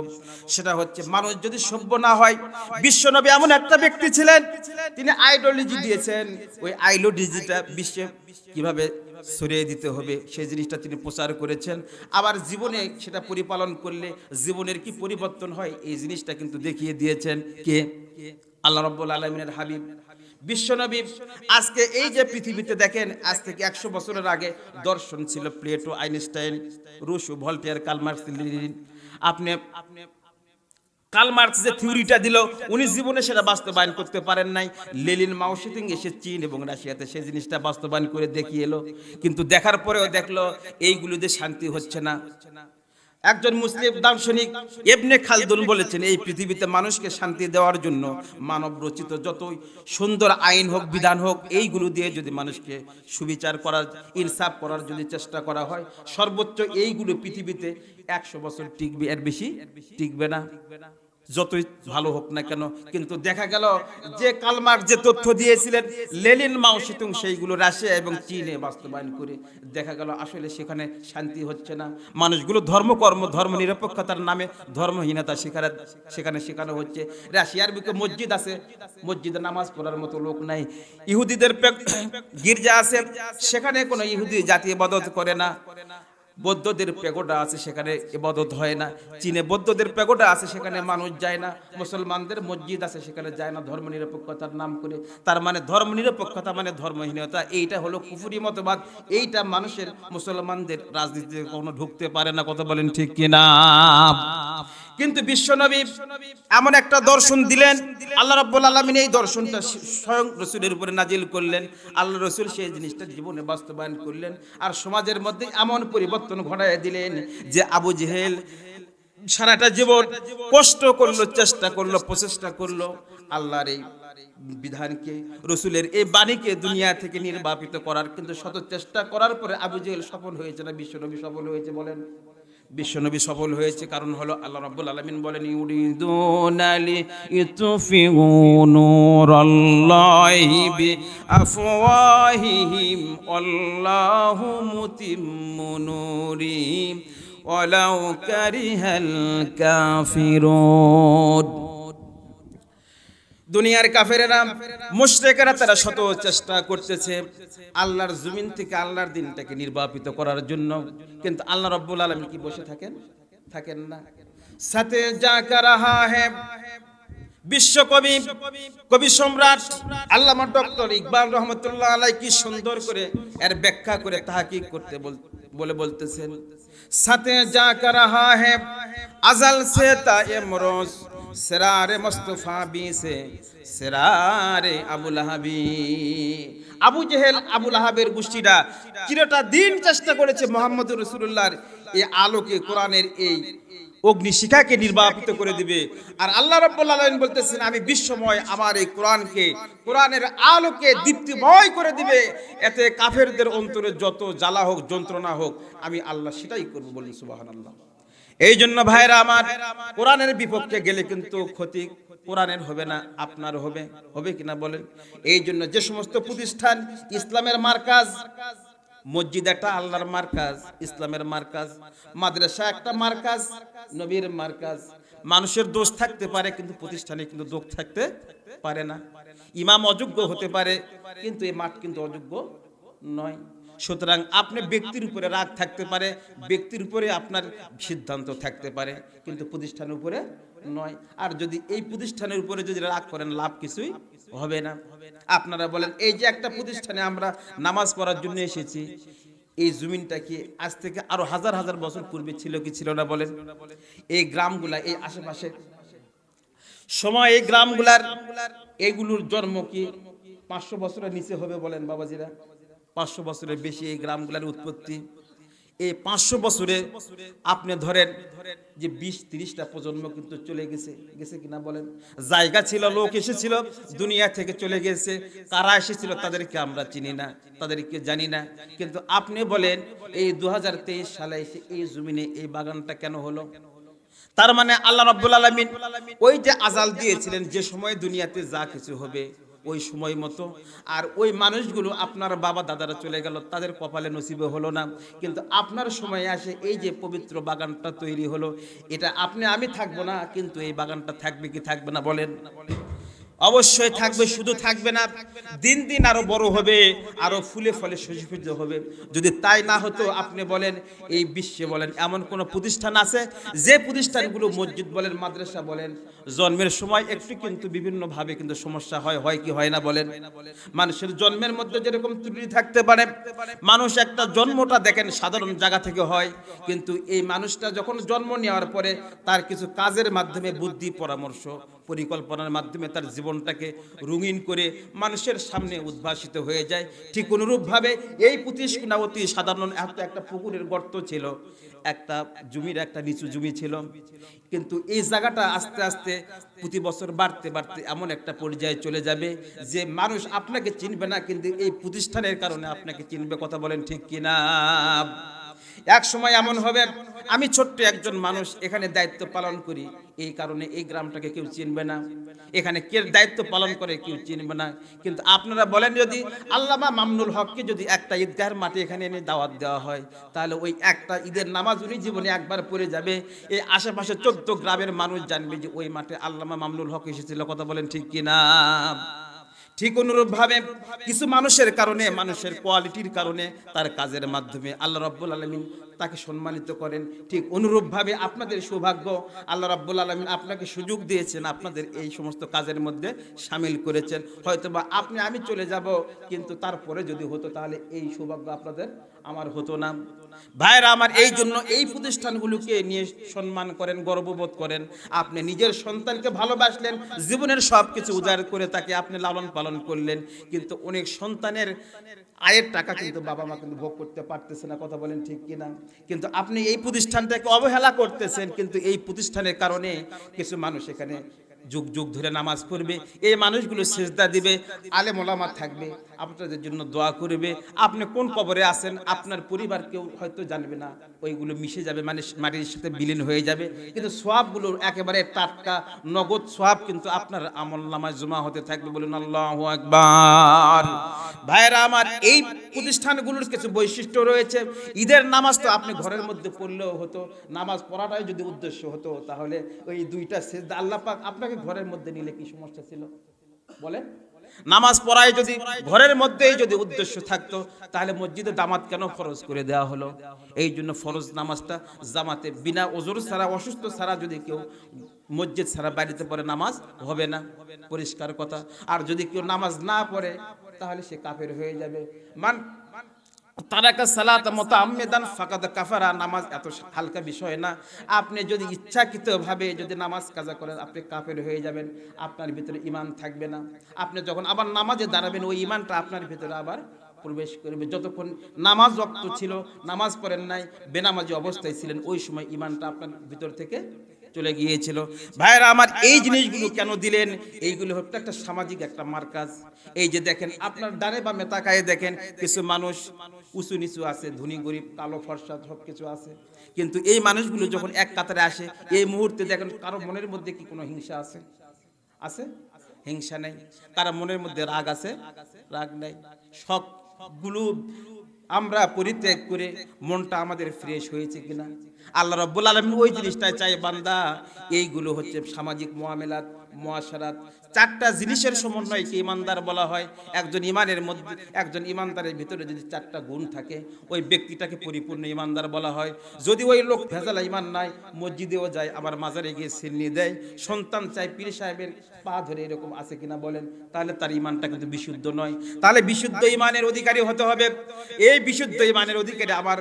সেটা হচ্ছে, মানুষ যদি সভ্য না হয়, বিশ্বনবী এমন একটা ব্যক্তি ছিলেন, তিনি আইডিওলজি দিয়েছেন। ওই আইডিওলজিটা বিশ্বে কিভাবে ছড়িয়ে দিতে হবে সেই জিনিসটা তিনি প্রচার করেছেন। আবার জীবনে সেটা পরিপালন করলে জীবনের কি পরিবর্তন হয়, এই জিনিসটা কিন্তু দেখিয়ে দিয়েছেন কে? আল্লাহ রাব্বুল আলামিনের হাবিব বিশ্বনবী। আজকে এই যে পৃথিবীতে দেখেন, আজ থেকে 100 বছরের আগে দর্শন ছিল Plato, Einstein, Rousseau, Voltaire, Karl Marx, Lenin. আপনি কার্ল মার্কস যে থিওরিটা দিল, উনি জীবনে সেটা বাস্তবায়ন করতে পারেন নাই। লেনিন মাও সেতুং এসে চীন এবং রাশিয়াতে সেই জিনিসটা বাস্তবায়ন করে দেখিয়ে এলো, কিন্তু দেখার পরেও দেখলো এইগুলোতে শান্তি হচ্ছে না। একজন মুসলিম দার্শনিক ইবনে খালদুন বলেছেন, এই পৃথিবীতে মানুষকে শান্তি দেওয়ার জন্য মানব রচিত যতই সুন্দর আইন হোক, বিধান হোক, এইগুলো দিয়ে যদি মানুষকে সুবিচার করার, ইনসাফ করার যদি চেষ্টা করা হয়, সর্বোচ্চ এইগুলো পৃথিবীতে 100 বছর টিকবে, এর বেশি টিকবে না, যতই ভালো হোক না কেন। কিন্তু দেখা গেল যে কার্ল মার্কস যে তথ্য দিয়েছিলেন, লেনিন মাও সেতুং সেইগুলো রাশিয়া এবং চীনে বাস্তবায়ন করে দেখা গেল আসলে সেখানে শান্তি হচ্ছে না। মানুষগুলো ধর্মকর্ম, ধর্ম নিরপেক্ষতার নামে ধর্মহীনতা সেখানে শেখানো হচ্ছে। রাশিয়ার বুকে মসজিদ আছে, মসজিদে নামাজ পড়ার মতো লোক নাই। ইহুদিদের গির্জা আছে, সেখানে কোনো ইহুদি জাতি ইবাদত করে না। বৌদ্ধদের পেগোডা আছে, সেখানে ইবাদত হয় না। চীনে বৌদ্ধদের পেগোডা আছে, সেখানে মানুষ যায় না। মুসলমানদের মসজিদ আছে, সেখানে যায় না ধর্মনিরপেক্ষতার নাম করে। তার মানে ধর্মনিরপেক্ষতা মানে ধর্মহীনতা। এইটা হলো কুফরি মতবাদ। এইটা মানুষের মুসলমানদের রাজনীতিতে কখনো ঢুকতে পারে না। কথা বলেন ঠিক কিনা? কিন্তু বিশ্বনবী এমন একটা দর্শন দিলেন, আল্লাহ রাব্বুল আলামিন এই দর্শনটা স্বয়ং রাসূলের উপরে নাজিল করলেন। আল্লাহ রাসূল সেই জিনিসটা জীবনে বাস্তবায়ন করলেন, আর সমাজের মধ্যে এমন পরিবর্তন ঘটায় দিলেন যে আবু জেহেল সারাটা জীবন কষ্ট করলো, চেষ্টা করলো, প্রচেষ্টা করলো আল্লাহর এই বিধানকে, রসুলের এই বাণীকে দুনিয়া থেকে নির্বাপিত করার, কিন্তু শত চেষ্টা করার পরে আবু জেহেল সফল হয়েছে না বিশ্বনবী সফল হয়েছে? বলেন। বিশ্বনবী সফল হয়েছে, কারণ হলো আল্লাহ রাব্বুল আলামিন বলেন ইউরিদুনা লিইউতফিউ নূরাল্লাহি বিআফওয়াহিহিম আল্লাহু মুতিম্মু নূরিহি ওয়ালাউ কারিহাল কাফিরুন। দুনিয়ার কাফেরেরা, মুশরিকেরা তারা শত চেষ্টা করতেছে আল্লাহর জমিন থেকে আল্লাহর দিনটাকে নির্বাপিত করার জন্য, কিন্তু আল্লাহ রাব্বুল আলামিন কি বসে থাকেন? থাকেন না। সাথে যা কারাহা হে, বিশ্বকবি, কবি সম্রাট আল্লামা ডক্টর ইকবাল রহমতুল্লাহ আলাইহি কি সুন্দর করে এর ব্যাখ্যা করে তাহকিক করতে বলে বলতেছেন, সাথে যা কারাহা হে আজল সে তা এমরোজ সেরারে মুস্তাফা বি সে সেরারে আবু লাহাবি। আবু জেহেল, আবু লাহাবের গোষ্ঠীরা চিরটা দিন চেষ্টা করেছে মুহাম্মদুর রাসূলুল্লাহর এই আলোকে, কোরআনের এই অগ্নিশিখাকে নির্বাপিত করে দিবে। আর আল্লাহ রাব্বুল আলামিন বলতেছেন আমি বিশ্বময় আমার এই কোরআনকে, কোরআনের আলোকে দীপ্তিময় করে দিবে। এতে কাফেরদের অন্তরে যত জ্বালা হোক, যন্ত্রণা হোক, আমি আল্লাহ সেটাই করব। বলি সুবহানাল্লাহ। এই জন্য ভাইরা আমার, কোরআনের বিপক্ষে গেলে কিন্তু ক্ষতি কোরআনের হবে না, আপনার হবে। হবে কিনা বলেন? এই জন্য যে সমস্ত প্রতিষ্ঠান ইসলামের মার্কাজ, মসজিদ একটা আল্লাহর মার্কাজ, ইসলামের মার্কাজ, মাদ্রাসা একটা মার্কাজ, নবীর মার্কাজ। মানুষের দোষ থাকতে পারে, কিন্তু প্রতিষ্ঠানে কিন্তু দোষ থাকতে পারে না। ইমাম অযোগ্য হতে পারে, কিন্তু এই মাঠ কিন্তু অযোগ্য নয়। সুতরাং আপনি ব্যক্তির উপরে রাগ থাকতে পারে, ব্যক্তির উপরে আপনার সিদ্ধান্ত থাকতে পারে, কিন্তু প্রতিষ্ঠানের উপরে নয়। আর যদি এই প্রতিষ্ঠানের উপরে যদি রাগ করেন, লাভ কিছুই হবে না। আপনারা বলেন, এই যে একটা প্রতিষ্ঠানে আমরা নামাজ পড়ার জন্য এসেছি, এই জমিনটা কি আজ থেকে আরো হাজার হাজার বছর পূর্বে ছিল কি ছিল না? বলেন। এই গ্রামগুলা, এই আশেপাশে সময়, এই গ্রামগুলার এইগুলোর জন্ম কি 500 বছরের নিচে হবে? বলেন বাবাজিরা। 500 বছরের বেশি এই গ্রামগুলার উৎপত্তি। এই 500 বছরে আপনি ধরেন যে 20-30টা প্রজন্ম কিন্তু চলে গেছে কিনা বলেন। জায়গা ছিল, লোক এসেছিল, দুনিয়া থেকে চলে গেছে। কারা এসেছিল তাদেরকে আমরা চিনি না, তাদেরকে জানি না। কিন্তু আপনি বলেন এই 2023 সালে এসে এই জমিনে এই বাগানটা কেন হলো? তার মানে আল্লাহ রাব্বুল আলামিন ওই যে আজাল দিয়েছিলেন, যে সময় দুনিয়াতে যা কিছু হবে ওই সময় মতো। আর ওই মানুষগুলো আপনার বাবা দাদারা চলে গেল, তাদের কপালে নসিবে হলো না, কিন্তু আপনার সময় আসে এই যে পবিত্র বাগানটা তৈরি হলো। এটা আপনি আমি থাকবো না, কিন্তু এই বাগানটা থাকবে কি থাকবে না? বলেন। অবশ্যই থাকবে। শুধু থাকবে না, দিন দিন আরো বড় হবে, আরো ফুলে ফলে সুশোভিত হবে। যদি তাই না হতো, আপনি বলেন এই বিশ্বে বলেন এমন কোন প্রতিষ্ঠান আছে যে প্রতিষ্ঠানগুলো, মসজিদ বলেন, মাদ্রাসা বলেন, জন্মের সময় একটু কিন্তু বিভিন্ন ভাবে কিন্তু সমস্যা হয় কি হয় না? বলেন। মানুষের জন্মের মধ্যে যেরকম ত্রুটি থাকতে পারে, মানুষ একটা জন্মটা দেখেন সাধারণ জায়গা থেকে হয়, কিন্তু এই মানুষটা যখন জন্ম নেওয়ার পরে তার কিছু কাজের মাধ্যমে, বুদ্ধি, পরামর্শ, পরিকল্পনার মাধ্যমে তার জীবনটাকে রঙিন করে মানুষের সামনে উদ্ভাসিত হয়ে যায়। ঠিক অনুরূপভাবে এই প্রতিষ্ঠান অতি সাধারণ একটা পুকুরের গর্ত ছিল, একটা জমির একটা নিচু জমি ছিল, কিন্তু এই জায়গাটা আস্তে আস্তে প্রতি বছর বাড়তে বাড়তে এমন একটা পর্যায়ে চলে যাবে যে মানুষ আপনাকে চিনবে না, কিন্তু এই প্রতিষ্ঠানের কারণে আপনাকে চিনবে। কথা বলেন ঠিক কিনা? এক সময় এমন হবে, আমি ছোট্ট একজন মানুষ এখানে দায়িত্ব পালন করি, এই কারণে এই গ্রামটাকে কেউ চিনবে না, এখানে কে দায়িত্ব পালন করে কেউ চিনবে না। কিন্তু আপনারা বলেন, যদি আল্লামা মামুনুল হককে যদি একটা ঈদগাহের মাঠে এখানে এনে দাওয়াত দেওয়া হয়, তাহলে ওই একটা ঈদের নামাজ উনি জীবনে একবার পড়ে যাবে, এই আশেপাশে 14 গ্রামের মানুষ জানবে যে ওই মাঠে আল্লামা মামুনুল হক এসেছিল। কথা বলেন ঠিক কিনা? ঠিক অনুরূপভাবে কিছু মানুষের কারণে, মানুষের কোয়ালিটির কারণে, তার কাজের মাধ্যমে আল্লাহ রাব্বুল আলামিন তাকে সম্মানিত করেন। ঠিক অনুরূপভাবে আপনাদের সৌভাগ্য, আল্লাহ রাব্বুল আলামিন আপনাকে সুযোগ দিয়েছেন, আপনাদের এই সমস্ত কাজের মধ্যে শামিল করেছেন। হয়তোবা আমি চলে যাব, কিন্তু তারপরে যদি হতো তাহলে এই সৌভাগ্য আপনাদের আমার হতো না। ভাইরা আমার, এই জন্য এই প্রতিষ্ঠানগুলোকে নিয়ে সম্মান করেন, গর্ববোধ করেন। আপনি নিজের সন্তানকে ভালোবাসলেন, জীবনের সব কিছু উজাড় করে তাকে আপনি লালন পালন করলেন, কিন্তু অনেক সন্তানের আয়ের টাকা কিন্তু বাবা মা কিন্তু ভোগ করতে পারতেছে না, কথা বলেন ঠিক কিনা? কিন্তু আপনি এই প্রতিষ্ঠানটাকে অবহেলা করতেছেন, কিন্তু এই প্রতিষ্ঠানের কারণে কিছু মানুষ এখানে যুগ যুগ ধরে নামাজ পড়বে, এই মানুষগুলো সিজদা দিবে, আলেম ওলামা থাকবে, আপনাদের জন্য দোয়া করবে। আপনি কোন কবরে আছেন আপনার পরিবার কেউ হয়তো জানবে না, ওইগুলো মিশে যাবে, মানে মাটির সাথে বিলীন হয়ে যাবে, কিন্তু সোয়াবগুলো একেবারে টাটকা নগদ সোয়াব কিন্তু আপনার আমলনামায় জমা হতে থাকবে। বলুন আল্লাহু আকবার। ভাইরা আমার, এই প্রতিষ্ঠানগুলোর কিছু বৈশিষ্ট্য রয়েছে। ঈদের নামাজ তো আপনি ঘরের মধ্যে পড়লেও হতো, নামাজ পড়াটাই যদি উদ্দেশ্য হতো, তাহলে ওই দুইটা সিজদা আল্লাহ পাক আপনাকে ঘরের মধ্যে নিলে কি সমস্যা ছিল বলেন? নামাজ পড়ায় যদি ঘরের মধ্যেই যদি উদ্দেশ্য থাকতো, তাহলে মসজিদে দামাত কেন ফরজ করে দেওয়া হলো? এই জন্য ফরজ নামাজটা জামাতে বিনা ওযর ছাড়া, অসুস্থ ছাড়া যদি কেউ মসজিদ ছাড়া বাড়িতে পড়ে নামাজ হবে না, পরিষ্কার কথা। আর যদি কেউ নামাজ না পড়ে তাহলে সে কাফের হয়ে যাবে। তারাকা সালাত মুতাআম্মিদান ফাকাদ কাফারা। নামাজ এত হালকা বিষয় না। আপনি যদি ইচ্ছাকৃতভাবে যদি নামাজ কাজা করেন, আপনি কাফের হয়ে যাবেন, আপনার ভিতরে ঈমান থাকবে না। আপনি যখন আবার নামাজে দাঁড়াবেন, ওই ঈমানটা আপনার ভিতরে আবার প্রবেশ করবে। যতক্ষণ নামাজ ওয়াক্ত ছিল, নামাজ পড়েন নাই, বেনামাজি অবস্থায় ছিলেন, ওই সময় ঈমানটা আপনার ভিতর থেকে চলে গিয়েছিল। ভাইরা আমার, এই জিনিসগুলো কেন দিলেন? এইগুলো হচ্ছে একটা সামাজিক একটা মার্কাজ। এই যে দেখেন, আপনার ডানে বামে তাকায় দেখেন, কিছু মানুষ উঁচু নিচু আছে, ধনী গরিব, কালো ফর্সা সব কিছু আছে, কিন্তু এই মানুষগুলো যখন এক কাতারে আসে, এই মুহূর্তে দেখেন কারো মনের মধ্যে কি কোনো হিংসা আছে? আছে? হিংসা নেই। কারো মনের মধ্যে রাগ আছে? রাগ নেই। সবগুলো আমরা পরিত্যাগ করে মনটা আমাদের ফ্রেশ হয়েছে কিনা? আল্লাহ রাব্বুল আলামিন ওই জিনিসটাই চাই, বান্দা। এইগুলো হচ্ছে সামাজিক মুআমালাত, মুআশারাত, চারটা জিনিসের সমন্বয়কে ইমানদার বলা হয়। একজন ইমানের মধ্যে, একজন ইমানদারের ভিতরে যদি চারটা গুণ থাকে, ওই ব্যক্তিটাকে পরিপূর্ণ ইমানদার বলা হয়। যদি ওই লোক ভেজাল ইমান নাই, মসজিদেও যায়, আবার মাজারে গিয়ে সিন্নি দেয়, সন্তান চাই পীর সাহেবের পা ধরে, এরকম আছে কিনা বলেন? তাহলে তার ইমানটা কিন্তু বিশুদ্ধ নয়। তাহলে বিশুদ্ধ ইমানের অধিকারী হতে হবে। এই বিশুদ্ধ ইমানের অধিকারী আবার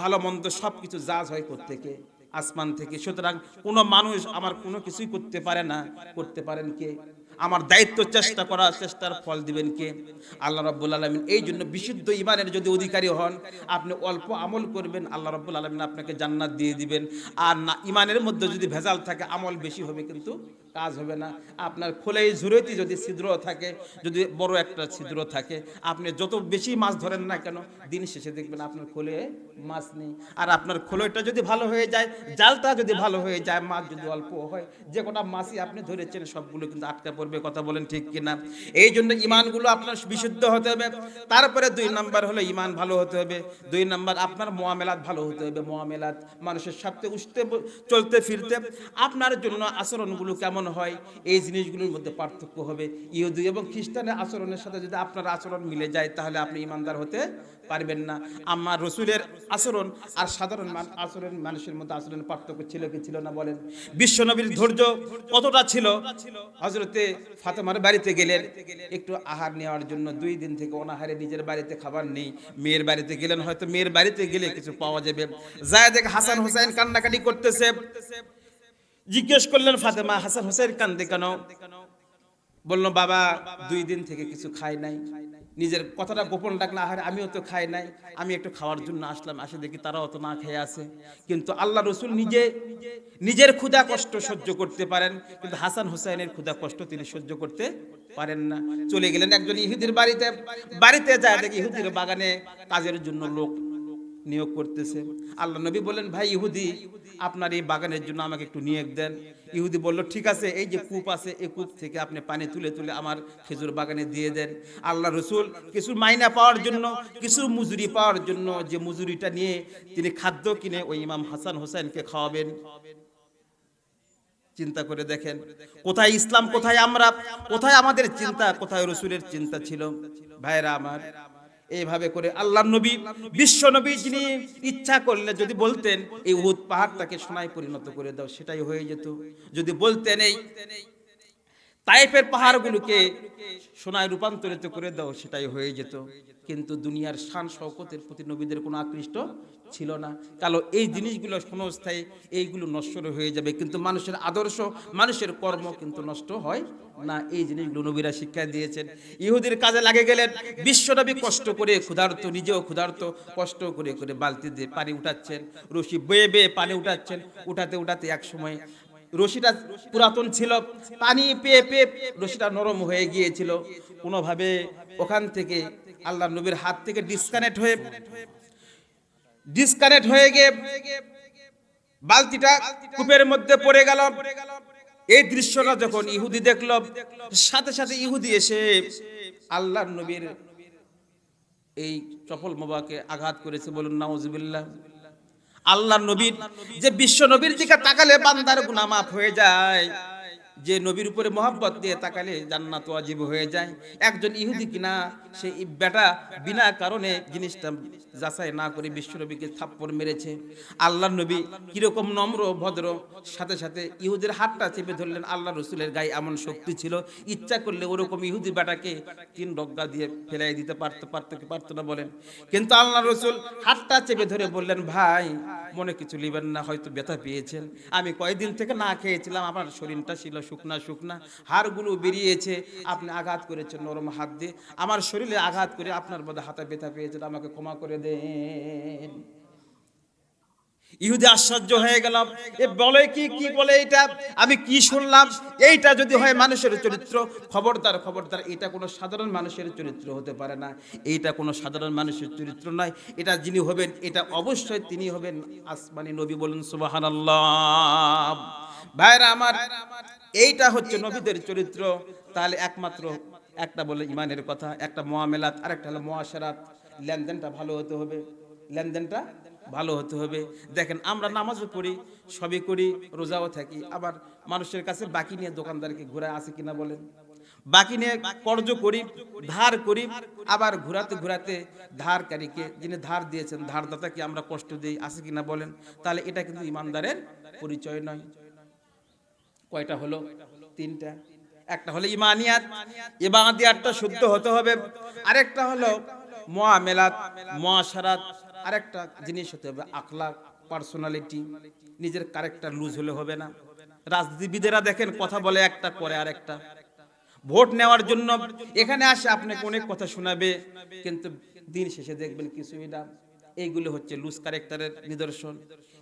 ভালো মন্দ সবকিছু জাজ হয় কোত্থেকে? আসমান থেকে। সুতরাং কোনো মানুষ আমার কোনো কিছুই করতে পারে না। করতে পারেন কে? আমার দায়িত্ব চেষ্টা করা, চেষ্টার ফল দিবেন কে? আল্লাহ রাব্বুল আলামিন। এই জন্য বিশুদ্ধ ইমানের যদি অধিকারী হন, আপনি অল্প আমল করবেন, আল্লাহ রাব্বুল আলামিন আপনাকে জান্নাত দিয়ে দিবেন। আর না, ইমানের মধ্যে যদি ভেজাল থাকে, আমল বেশি হবে কিন্তু কাজ হবে না। আপনার খোলাই ঝুরতি যদি ছিদ্র থাকে, যদি বড় একটা ছিদ্র থাকে, আপনি যত বেশি মাছ ধরেন না কেন, দিন শেষে দেখবেন আপনার খোলে মাছ নেই। আর আপনার খোলইটা যদি ভালো হয়ে যায়, জালটা যদি ভালো হয়ে যায়, মাছ যদি অল্প হয়, যে কটা মাছই আপনি ধরেছেন সবগুলো কিন্তু আটকা পড়বে, কথা বলেন ঠিক কিনা? এই জন্য ইমানগুলো আপনার বিশুদ্ধ হতে হবে। তারপরে 2 নাম্বার হলো ইমান ভালো হতে হবে। 2 নাম্বার আপনার মুআমালাত ভালো হতে হবে। মুআমালাত, মানুষের সাথে উঠতে চলতে ফিরতে আপনার জন্য আচরণগুলো কেমন হয়, এই জিনিসগুলোর মধ্যে পার্থক্য হবে। ইহুদি এবং খ্রিস্টানের আচরণের সাথে যদি আপনার আচরণ মিলে যায়, তাহলে আপনি ইমানদার হতে পারবেন না। আমার রসুলের আচরণ আর সাধারণ আচরণ, মানুষের মধ্যে আচরণের পার্থক্য ছিল কি ছিল না বলেন? বিশ্বনবীর ধৈর্য কতটা ছিল? হযরতে ফাতেমার বাড়িতে গেলেন একটু আহার নেওয়ার জন্য, 2 দিন থেকে অনাহারে, নিজের বাড়িতে খাবার নেই, মেয়ের বাড়িতে গেলেন, হয়তো মেয়ের বাড়িতে গেলে কিছু পাওয়া যাবে। যায় দেখে হাসান হোসেন কান্নাকাটি করতেছে। জিজ্ঞেস করলেন, ফাতেমা, হাসান হোসেন কান্দে কেন? বলল, বাবা 2 দিন থেকে কিছু খাই নাই। নিজের কথাটা গোপন রাখলে, আহারে আমিও তো খাই নাই, আমি একটু খাওয়ার জন্য আসলাম, আসে দেখি তারাও তো না খেয়ে আছে। কিন্তু আল্লাহ রসুল নিজের ক্ষুধা কষ্ট সহ্য করতে পারেন, কিন্তু হাসান হোসেনের ক্ষুধা কষ্ট তিনি সহ্য করতে পারেন না। চলে গেলেন একজন ইহুদির বাড়িতে। বাড়িতে যায় দেখি ইহুদির বাগানে কাজের জন্য লোক নিয়োগ করতেছে। আল্লাহ নবী বলেন, ভাই ইহুদি, আপনার এই বাগানের জন্য আমাকে একটু নিয়োগ দেন। ইহুদি বলল, ঠিক আছে, এই যে কূপ আছে, এই কূপ থেকে আপনি পানি তুলে তুলে আমার খেজুর বাগানে দিয়ে দেন। আল্লাহ রসুল কিছু মাইনা পাওয়ার জন্য, কিছু মজুরি পাওয়ার জন্য, যে মজুরিটা নিয়ে তিনি খাদ্য কিনে ওই ইমাম হাসান হোসেনকে খাওয়াবেন, চিন্তা করে দেখেন, কোথায় ইসলাম, কোথায় আমরা, কোথায় আমাদের চিন্তা, কোথায় রসুলের চিন্তা ছিল। ভাইরা আমার, এইভাবে করে আল্লাহর নবী, বিশ্ব নবী, যিনি ইচ্ছা করলে যদি বলতেন এই উহুদ পাহাড়টাকে সোনায় পরিণত করে দাও, সেটাই হয়ে যেত। যদি বলতেন এই তাইফের পাহাড়গুলোকে সোনায় রূপান্তরিত করে দাও, সেটাই হয়ে যেত। কিন্তু দুনিয়ার শান শওকতের প্রতি নবীদের কোনো আকৃষ্ট ছিল না। কালো এই জিনিসগুলো ক্ষণস্থায়ী, এইগুলো নশ্বর হয়ে যাবে, কিন্তু মানুষের আদর্শ, মানুষের কর্ম কিন্তু নষ্ট হয় না। এই জিনিসগুলো নবীরা শিক্ষা দিয়েছেন। ইহুদির কাজে লাগে গেলেন, বিশ্বনবী কষ্ট করে, ক্ষুধার্ত, নিজেও ক্ষুধার্ত, কষ্ট করে করে বালতি দিয়ে পানি উঠাচ্ছেন, রশি বেয়ে বেয়ে পানি উঠাচ্ছেন। উঠাতে উঠাতে এক সময় রশিটা পুরাতন ছিল, পানি পেয়ে পেয়ে রশিটা নরম হয়ে গিয়েছিল। কোনোভাবে ওখান থেকে আল্লাহ নবীর হাত থেকে ডিসকানেক্ট হয়ে গিয়ে বালতিটা কূপের মধ্যে পড়ে গেল। এই দৃশ্যটা যখন ইহুদি দেখলো, সাথে সাথে ইহুদি এসে আল্লাহর নবীর এই চপল মোবাকে আঘাত করেছে। বলুন নাউজুবিল্লাহ। আল্লাহর নবীর, যে বিশ্ব নবীর দিকে তাকালে বান্দার গুনাহ মাফ হয়ে যায়, যে নবীর উপরে মহব্বত দিয়ে তাকালে জান্নাত ওয়াজিব হয়ে যায়, একজন ইহুদি কিনা সেই বেটা বিনা কারণে জিনিসটা যাচাই না করে বিশ্ব নবীকে থাপ্পড় মেরেছে। আল্লাহর নবী কিরকম নম্র ভদ্র, সাথে সাথে ইহুদির হাতটা চেপে ধরলেন। আল্লাহ রসুলের গায়ে এমন শক্তি ছিল, ইচ্ছা করলে ওরকম ইহুদি বেটাকে 3 রগা দিয়ে ফেলাই দিতে পারতো না বলেন। কিন্তু আল্লাহ রসুল হাতটা চেপে ধরে বললেন, ভাই মনে কিছু লিবেন না, হয়তো ব্যথা পেয়েছেন। আমি কয়েকদিন থেকে না খেয়েছিলাম, আমার শরীরটা ছিল শুকনা শুকনা, হাড়গুলো বেরিয়েছে, আপনি আঘাত করেছেন নরম হাত দিয়ে, আমার শরীরে আঘাত করে আপনার বোধহয় হাতে ব্যথা পেয়েছেন, আমাকে ক্ষমা করে দেন। ইহুদি আশ্চর্য হয়ে গেল, এ বলে কি বলে এটা, আমি কি শুনলাম? এইটা যদি হয় মানুষের চরিত্র, খবরদার খবরদার, এটা কোনো সাধারণ মানুষের চরিত্র হতে পারে না, এইটা কোনো সাধারণ মানুষের চরিত্র নয়। এটা যিনি হবেন, এটা অবশ্যই তিনি হবেন আসমানি নবী। বলুন সুবহানাল্লাহ। ভাইরা আমার, এইটা হচ্ছে নবীদের চরিত্র। তাহলে একমাত্র একটা বলে ইমানের কথা, একটা মুআমেলাত, আরেকটা হলো মুআশারাত। লেনদেনটা ভালো হতে হবে, লেনদেনটা ভালো হতে হবে। দেখেন, আমরা নামাজও পড়ি, সবই করি, রোজাও থাকি, আবার মানুষের কাছে বাকি নিয়ে দোকানদারকে ঘুরায়, আছে কিনা বলেন? বাকি নিয়ে কর্জ করি, ধার করি, আবার ঘুরাতে ঘুরাতে ধারকারীকে, যিনি ধার দিয়েছেন, ধারদাতাকে আমরা কষ্ট দিই, আছে কিনা বলেন? তাহলে এটা কিন্তু ইমানদারের পরিচয় নয়। কয়টা হলো? 3টা। একটা হলো ইমানিয়াত, ইবাদিয়াতটা শুদ্ধ হতে হবে। আরেকটা হলো মুআমেলাত, মুআশারাত। আরেকটা জিনিস হতে হবে আখলাক, পার্সোনালিটি, নিজের ক্যারেক্টার লুজ হলে হবে না। রাজনীতিবিদেরা দেখেন, কথা বলে একটা, করে আরেকটা। ভোট নেওয়ার জন্য এখানে আসে, আপনাকে অনেক কথা শোনাবে, কিন্তু দিন শেষে দেখবেন কিছুই না। এইগুলো হচ্ছে লুজ ক্যারেক্টারের নিদর্শন।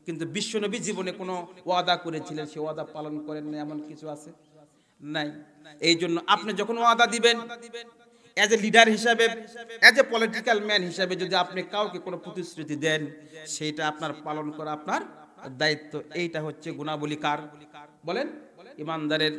কিন্তু বিশ্বনবী জীবনে কোনো ওয়াদা করেছিলেন, সে ওয়াদা পালন করেন না, এমন কিছু আছে? নাই। এই জন্য আপনি যখন ওয়াদা দিবেন, এজ এ লিডার হিসাবে, এজ এ পলিটিক্যাল ম্যান হিসাবে, যদি আপনি কাউকে কোনো প্রতিশ্রুতি দেন, সেইটা আপনার পালন করা আপনার দায়িত্ব। এইটা হচ্ছে গুণাবলী কার বলেন? ইমানদারের।